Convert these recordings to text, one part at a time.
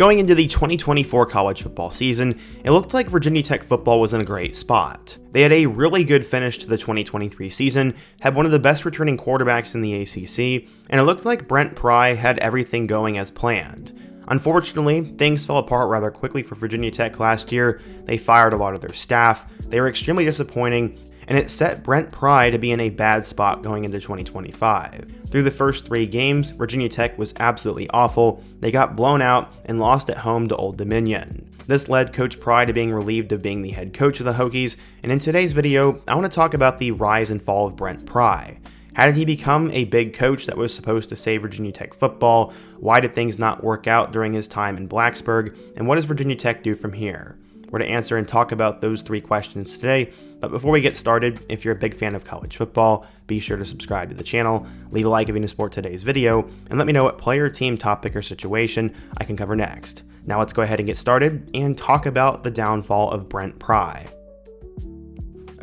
Going into the 2024 college football season, it looked like Virginia Tech football was in a great spot. They had a really good finish to the 2023 season, had one of the best returning quarterbacks in the ACC, and it looked like Brent Pry had everything going as planned. Unfortunately, things fell apart rather quickly for Virginia Tech last year. They fired a lot of their staff, they were extremely disappointing, and it set Brent Pry to be in a bad spot going into 2025. Through the first 3 games, Virginia Tech was absolutely awful. They got blown out and lost at home to Old Dominion. This led Coach Pry to being relieved of being the head coach of the Hokies, and in today's video, I want to talk about the rise and fall of Brent Pry. How did he become a big coach that was supposed to save Virginia Tech football? Why did things not work out during his time in Blacksburg? And what does Virginia Tech do from here? We're to answer and talk about those 3 questions today, but before we get started, if you're a big fan of college football, be sure to subscribe to the channel, leave a like if you support today's video, and let me know what player, team, topic, or situation I can cover next. Now let's go ahead and get started and talk about the downfall of Brent Pry.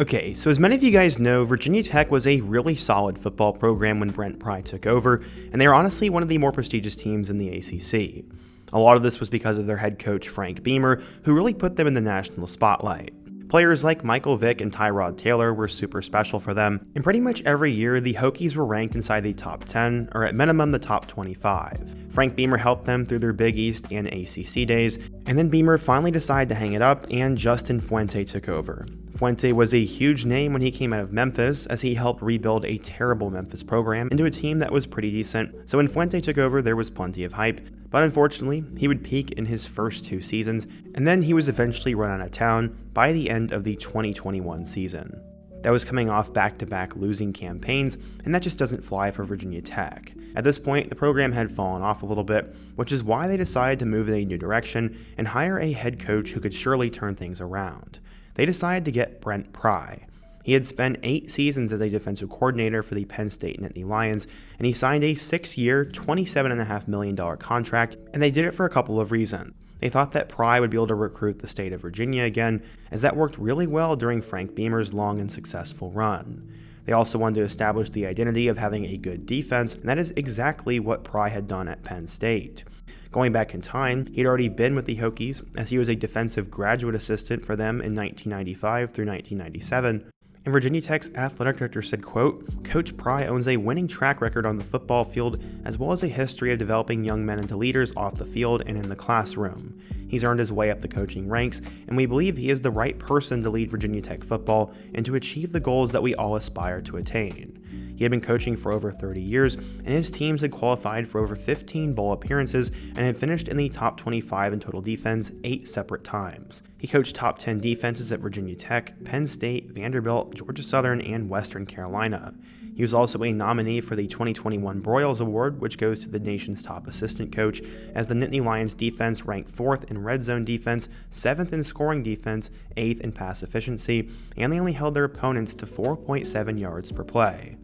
Okay, so as many of you guys know, Virginia Tech was a really solid football program when Brent Pry took over, and they are honestly one of the more prestigious teams in the ACC. A lot of this was because of their head coach Frank Beamer, who really put them in the national spotlight. Players like Michael Vick and Tyrod Taylor were super special for them, and pretty much every year the Hokies were ranked inside the top 10, or at minimum the top 25. Frank Beamer helped them through their Big East and ACC days, and then Beamer finally decided to hang it up and Justin Fuente took over. Fuente was a huge name when he came out of Memphis, as he helped rebuild a terrible Memphis program into a team that was pretty decent, so when Fuente took over there was plenty of hype, but unfortunately he would peak in his first 2 seasons, and then he was eventually run out of town by the end of the 2021 season. That was coming off back-to-back losing campaigns, and that just doesn't fly for Virginia Tech. At this point, the program had fallen off a little bit, which is why they decided to move in a new direction and hire a head coach who could surely turn things around. They decided to get Brent Pry. He had spent 8 seasons as a defensive coordinator for the Penn State Nittany Lions, and he signed a 6-year, $27.5 million contract, and they did it for a couple of reasons. They thought that Pry would be able to recruit the state of Virginia again, as that worked really well during Frank Beamer's long and successful run. They also wanted to establish the identity of having a good defense, and that is exactly what Pry had done at Penn State. Going back in time, he'd already been with the Hokies, as he was a defensive graduate assistant for them in 1995 through 1997. And Virginia Tech's athletic director said, quote, "Coach Pry owns a winning track record on the football field, as well as a history of developing young men into leaders off the field and in the classroom. He's earned his way up the coaching ranks, and we believe he is the right person to lead Virginia Tech football and to achieve the goals that we all aspire to attain." He had been coaching for over 30 years, and his teams had qualified for over 15 bowl appearances and had finished in the top 25 in total defense 8 separate times. He coached top 10 defenses at Virginia Tech, Penn State, Vanderbilt, Georgia Southern, and Western Carolina. He was also a nominee for the 2021 Broyles Award, which goes to the nation's top assistant coach, as the Nittany Lions defense ranked 4th in red zone defense, 7th in scoring defense, 8th in pass efficiency, and they only held their opponents to 4.7 yards per play.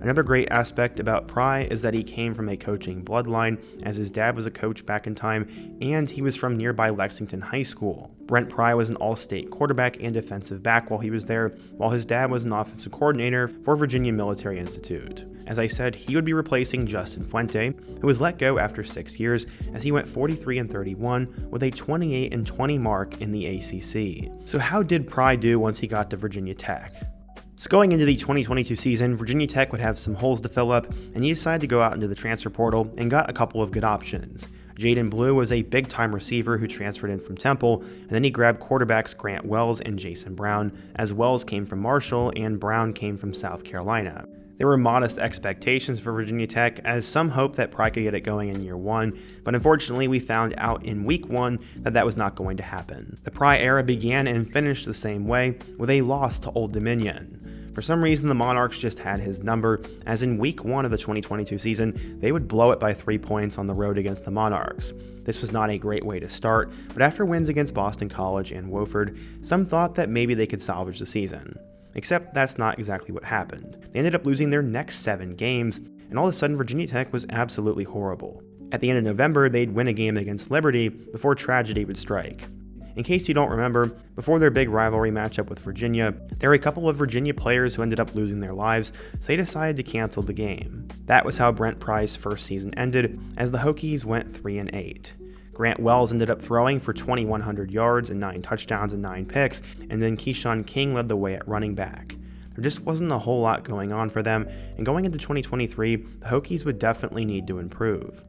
Another great aspect about Pry is that he came from a coaching bloodline, as his dad was a coach back in time, and he was from nearby Lexington High School. Brent Pry was an all-state quarterback and defensive back while he was there, while his dad was an offensive coordinator for Virginia Military Institute. As I said, he would be replacing Justin Fuente, who was let go after 6 years, as he went 43-31 with a 28-20 mark in the ACC. So how did Pry do once he got to Virginia Tech? So going into the 2022 season, Virginia Tech would have some holes to fill up, and he decided to go out into the transfer portal and got a couple of good options. Jaden Blue was a big-time receiver who transferred in from Temple, and then he grabbed quarterbacks Grant Wells and Jason Brown, as Wells came from Marshall and Brown came from South Carolina. There were modest expectations for Virginia Tech, as some hoped that Pry could get it going in year 1, but unfortunately we found out in week 1 that that was not going to happen. The Pry era began and finished the same way, with a loss to Old Dominion. For some reason, the Monarchs just had his number, as in week 1 of the 2022 season, they would blow it by 3 points on the road against the Monarchs. This was not a great way to start, but after wins against Boston College and Wofford, some thought that maybe they could salvage the season. Except that's not exactly what happened. They ended up losing their next 7 games, and all of a sudden Virginia Tech was absolutely horrible. At the end of November, they'd win a game against Liberty before tragedy would strike. In case you don't remember, before their big rivalry matchup with Virginia, there were a couple of Virginia players who ended up losing their lives, so they decided to cancel the game. That was how Brent Pry's first season ended, as the Hokies went 3-8. Grant Wells ended up throwing for 2,100 yards and 9 touchdowns and 9 picks, and then Keyshawn King led the way at running back. There just wasn't a whole lot going on for them, and going into 2023, the Hokies would definitely need to improve.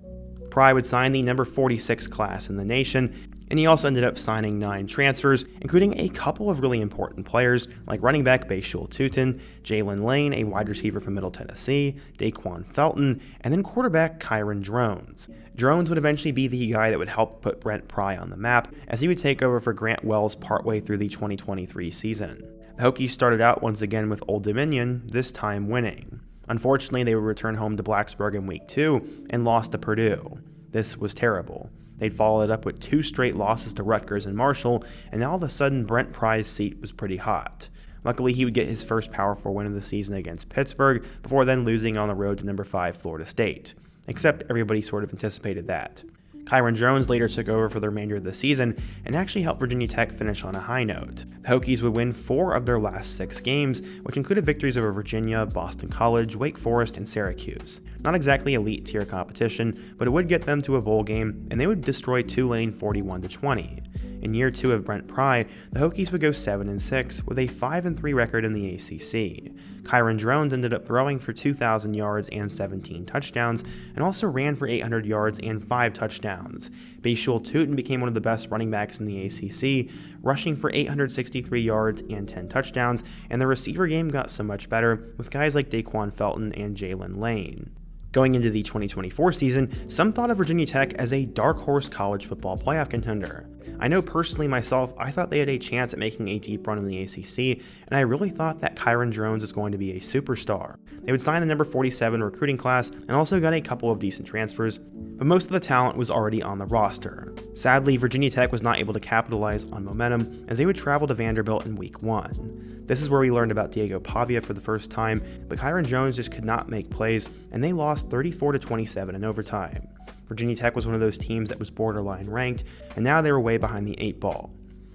Pry would sign the number 46 class in the nation, and he also ended up signing 9 transfers, including a couple of really important players like running back Bayshul Tutin, Jalen Lane, a wide receiver from Middle Tennessee, Daquan Felton, and then quarterback Kyron Drones. Drones would eventually be the guy that would help put Brent Pry on the map, as he would take over for Grant Wells partway through the 2023 season. The Hokies started out once again with Old Dominion, this time winning. Unfortunately, they would return home to Blacksburg in week 2 and lost to Purdue. This was terrible. They'd followed it up with 2 straight losses to Rutgers and Marshall, and now all of a sudden Brent Pry's seat was pretty hot. Luckily, he would get his first Power 4 win of the season against Pittsburgh, before then losing on the road to number 5 Florida State. Except everybody sort of anticipated that. Kyron Drones later took over for the remainder of the season and actually helped Virginia Tech finish on a high note. The Hokies would win 4 of their last 6 games, which included victories over Virginia, Boston College, Wake Forest, and Syracuse. Not exactly elite tier competition, but it would get them to a bowl game, and they would destroy Tulane 41-20. In year 2 of Brent Pry, the Hokies would go 7-6 with a 5-3 record in the ACC. Kyron Drones ended up throwing for 2,000 yards and 17 touchdowns, and also ran for 800 yards and 5 touchdowns. Bayshul Tutin became one of the best running backs in the ACC, rushing for 863 yards and 10 touchdowns, and the receiver game got so much better with guys like Daquan Felton and Jalen Lane. Going into the 2024 season, some thought of Virginia Tech as a dark horse college football playoff contender. I know personally myself, I thought they had a chance at making a deep run in the ACC, and I really thought that Kyron Drones was going to be a superstar. They would sign the number 47 recruiting class and also got a couple of decent transfers, but most of the talent was already on the roster. Sadly, Virginia Tech was not able to capitalize on momentum as they would travel to Vanderbilt in week 1. This is where we learned about Diego Pavia for the first time, but Kyron Drones just could not make plays, and they lost 34-27 in overtime. Virginia Tech was one of those teams that was borderline ranked, and now they were way behind the 8 ball.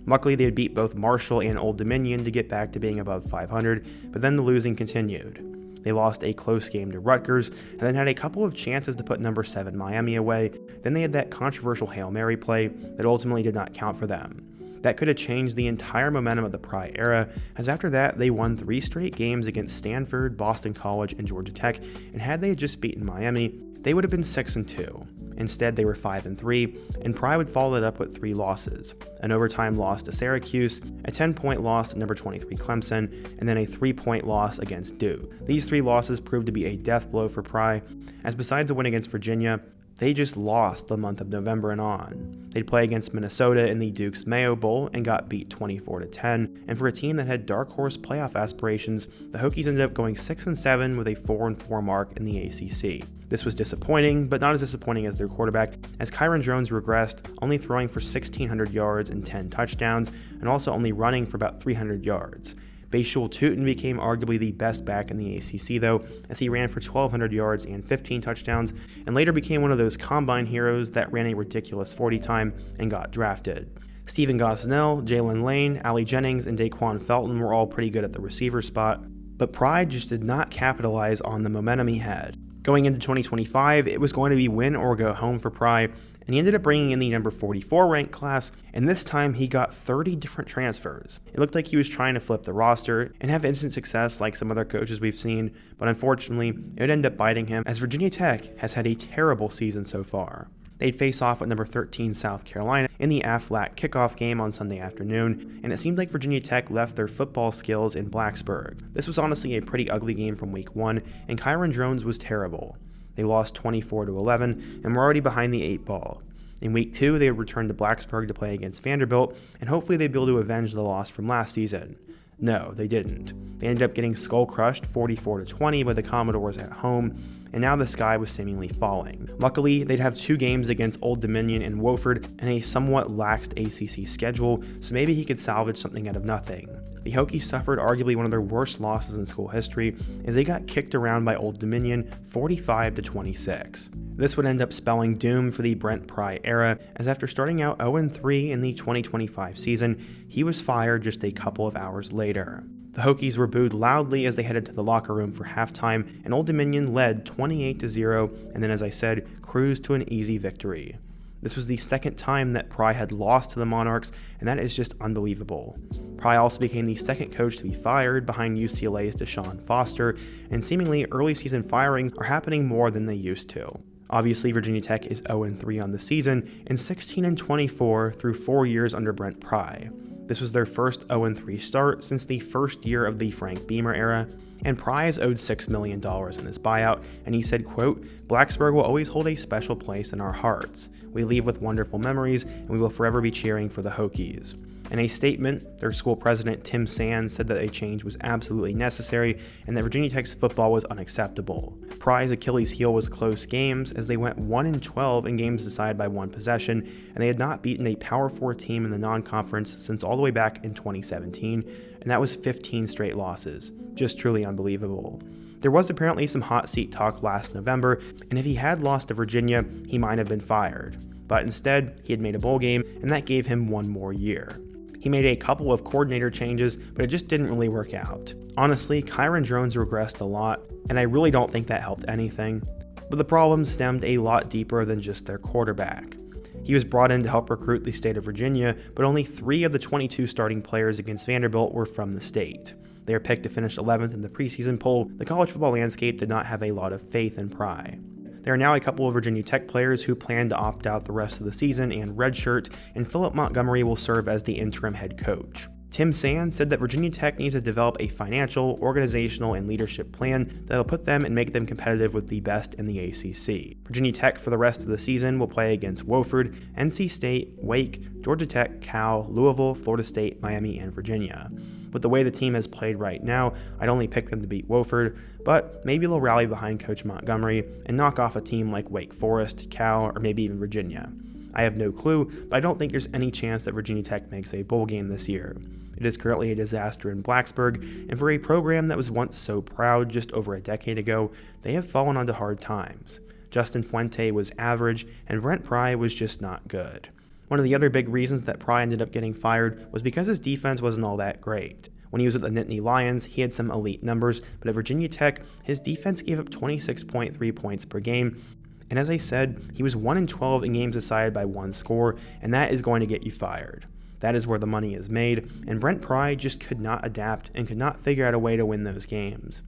Luckily, they would beat both Marshall and Old Dominion to get back to being above 500, but then the losing continued. They lost a close game to Rutgers, and then had a couple of chances to put number 7 Miami away. Then they had that controversial Hail Mary play that ultimately did not count for them. That could have changed the entire momentum of the Pry era, as after that they won 3 straight games against Stanford, Boston College, and Georgia Tech, and had they just beaten Miami, they would have been 6-2. Instead, they were 5-3, and Pry would follow it up with 3 losses: an overtime loss to Syracuse, a 10-point loss to number 23 Clemson, and then a 3-point loss against Duke. These 3 losses proved to be a death blow for Pry, as besides a win against Virginia, they just lost the month of November and on. They'd play against Minnesota in the Duke's Mayo Bowl and got beat 24-10, and for a team that had dark horse playoff aspirations, the Hokies ended up going 6-7 with a 4-4 mark in the ACC. This was disappointing, but not as disappointing as their quarterback, as Kyron Drones regressed, only throwing for 1,600 yards and 10 touchdowns, and also only running for about 300 yards. Bayshul Tutin became arguably the best back in the ACC though, as he ran for 1,200 yards and 15 touchdowns, and later became one of those combine heroes that ran a ridiculous 40 time and got drafted. Stephen Gosnell, Jalen Lane, Ali Jennings, and Daquan Felton were all pretty good at the receiver spot, but Pry just did not capitalize on the momentum he had. Going into 2025, it was going to be win or go home for Pry, and he ended up bringing in the number 44 ranked class, and this time he got 30 different transfers. It looked like he was trying to flip the roster and have instant success like some other coaches we've seen, but unfortunately, it would end up biting him, as Virginia Tech has had a terrible season so far. They'd face off with number 13 South Carolina in the Aflac kickoff game on Sunday afternoon, and it seemed like Virginia Tech left their football skills in Blacksburg. This was honestly a pretty ugly game from week 1, and Kyron Drones was terrible. They lost 24-11 and were already behind the 8 ball. In week 2, they would return to Blacksburg to play against Vanderbilt, and hopefully they'd be able to avenge the loss from last season. No, they didn't. They ended up getting skull-crushed 44-20 by the Commodores at home, and now the sky was seemingly falling. Luckily, they'd have 2 games against Old Dominion and Wofford and a somewhat laxed ACC schedule, so maybe he could salvage something out of nothing. The Hokies suffered arguably one of their worst losses in school history, as they got kicked around by Old Dominion 45-26. This would end up spelling doom for the Brent Pry era, as after starting out 0-3 in the 2025 season, he was fired just a couple of hours later. The Hokies were booed loudly as they headed to the locker room for halftime, and Old Dominion led 28-0, and then, as I said, cruised to an easy victory. This was the second time that Pry had lost to the Monarchs, and that is just unbelievable. Pry also became the second coach to be fired behind UCLA's Deshaun Foster, and seemingly early season firings are happening more than they used to. Obviously, Virginia Tech is 0-3 on the season and 16-24 through 4 years under Brent Pry. This was their first 0-3 start since the first year of the Frank Beamer era, and Pry is owed $6 million in his buyout, and he said, quote, "Blacksburg will always hold a special place in our hearts. We leave with wonderful memories, and we will forever be cheering for the Hokies." In a statement, their school president Tim Sands said that a change was absolutely necessary and that Virginia Tech's football was unacceptable. Pry's Achilles heel was close games, as they went 1-12 in games decided by one possession, and they had not beaten a Power 4 team in the non-conference since all the way back in 2017, and that was 15 straight losses. Just truly unbelievable. There was apparently some hot seat talk last November, and if he had lost to Virginia, he might have been fired. But instead, he had made a bowl game, and that gave him one more year. He made a couple of coordinator changes, but it just didn't really work out. Honestly, Kyron Drones regressed a lot, and I really don't think that helped anything. But the problem stemmed a lot deeper than just their quarterback. He was brought in to help recruit the state of Virginia, but only 3 of the 22 starting players against Vanderbilt were from the state. They were picked to finish 11th in the preseason poll. The college football landscape did not have a lot of faith in Pry. There are now a couple of Virginia Tech players who plan to opt out the rest of the season and redshirt, and Philip Montgomery will serve as the interim head coach. Tim Sands said that Virginia Tech needs to develop a financial, organizational, and leadership plan that'll put them and make them competitive with the best in the ACC. Virginia Tech for the rest of the season will play against Wofford, NC State, Wake, Georgia Tech, Cal, Louisville, Florida State, Miami, and Virginia. With the way the team has played right now, I'd only pick them to beat Wofford, but maybe they'll rally behind Coach Montgomery and knock off a team like Wake Forest, Cal, or maybe even Virginia. I have no clue, but I don't think there's any chance that Virginia Tech makes a bowl game this year. It is currently a disaster in Blacksburg, and for a program that was once so proud just over a decade ago, they have fallen onto hard times. Justin Fuente was average, and Brent Pry was just not good. One of the other big reasons that Pry ended up getting fired was because his defense wasn't all that great. When he was with the Nittany Lions, he had some elite numbers, but at Virginia Tech, his defense gave up 26.3 points per game, and as I said, he was 1-12 in games decided by one score, and that is going to get you fired. That is where the money is made, and Brent Pry just could not adapt and could not figure out a way to win those games.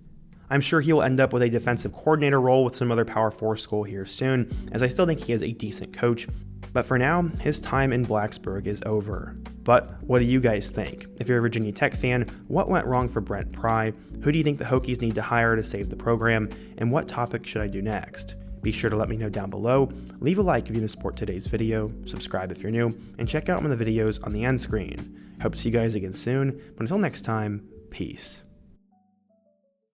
I'm sure he will end up with a defensive coordinator role with some other Power 4 school here soon, as I still think he is a decent coach, but for now, his time in Blacksburg is over. But what do you guys think? If you're a Virginia Tech fan, what went wrong for Brent Pry? Who do you think the Hokies need to hire to save the program? And what topic should I do next? Be sure to let me know down below, leave a like if you support today's video, subscribe if you're new, and check out one of the videos on the end screen. Hope to see you guys again soon, but until next time, peace.